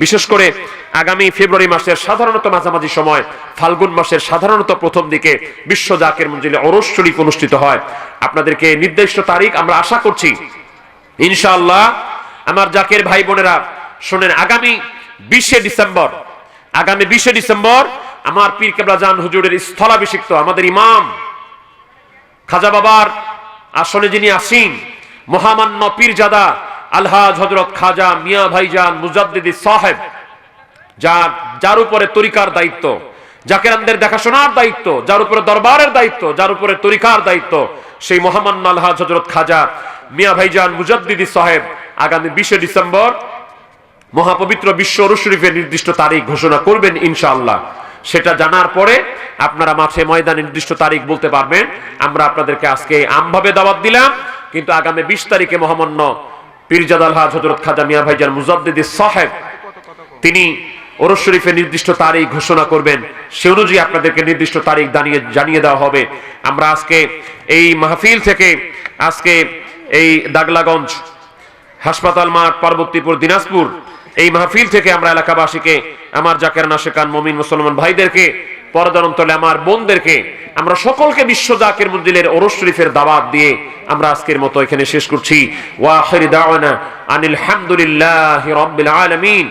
বিশেষ করে আগামী ফেব্রুয়ারি মাসের সাধারণত মাঝামাঝি সময়, ফাল্গুন মাসের সাধারণত প্রথম দিকে বিশ্ব জাকির মঞ্জিলে ওরস শরীফ অনুষ্ঠিত হয়। আপনাদেরকে নির্দিষ্ট তারিখ আমরা আশা করছি ইনশাআল্লাহ। আমার জাকির ভাই বোনেরা শোনেন, আগামী 20 ডিসেম্বর আমার পীর কেবলা জান হুজুরের স্থলাভিষিক্ত আমাদের ইমাম খাজা বাবার আসনে যিনি আসীন মহামান্য পীরজাদা আলহাজ হযরত খাজা মিয়া ভাইজান মুজাদ্দিদি সাহেব, যার উপরে তরিকার দায়িত্ব, জাকিরানদের দেখাশোনার দায়িত্ব, যার উপরে দরবারের দায়িত্ব, যার উপরে তরিকার দায়িত্ব, সেই মহামান্য আলহাজ হযরত খাজা মিয়া ভাইজান মুজাদ্দিদি সাহেব আগামী 20 ডিসেম্বর মহাপবিত্র বিশ্ব ওরস শরীফের নির্দিষ্ট তারিখ ঘোষণা করবেন ইনশাআল্লাহ। সেটা জানার পরে আপনারা মাঠে ময়দানে নির্দিষ্ট তারিখ বলতে পারবেন। আমরা আপনাদেরকে আজকে আমভাবে দাওয়াত দিলাম, কিন্তু আগামী 20 তারিখে মহামান্য পীরজাদা আলহাজ হযরত খাজা মিয়া ভাইজান মুজাদ্দিদি সাহেব তিনি ওরস শরীফের নির্দিষ্ট তারিখ ঘোষণা করবেন। সে অনুযায়ী আপনাদেরকে নির্দিষ্ট তারিখ জানিয়ে দেওয়া হবে। আমরা আজকে এই মাহফিল থেকে, আজকে এই দাগলাগঞ্জ হাসপাতাল মাঠ, পার্বতীপুর, দিনাজপুর, এই মাহফিল থেকে আমরা এলাকাবাসীকে, আমার জাকের নাশেকান মুমিন মুসলমান ভাইদেরকে, পর্দার অন্তরে আমার বোনদেরকে, আমরা সকলকে বিশ্ব জাকির মঞ্জিলের ওরস শরীফের দাওয়াত দিয়ে আমরা আজকের মতো এখানে শেষ করছি। ওয়া আখির দাওয়ানা আনিল হামদুলিল্লাহি রাব্বিল আলামিন।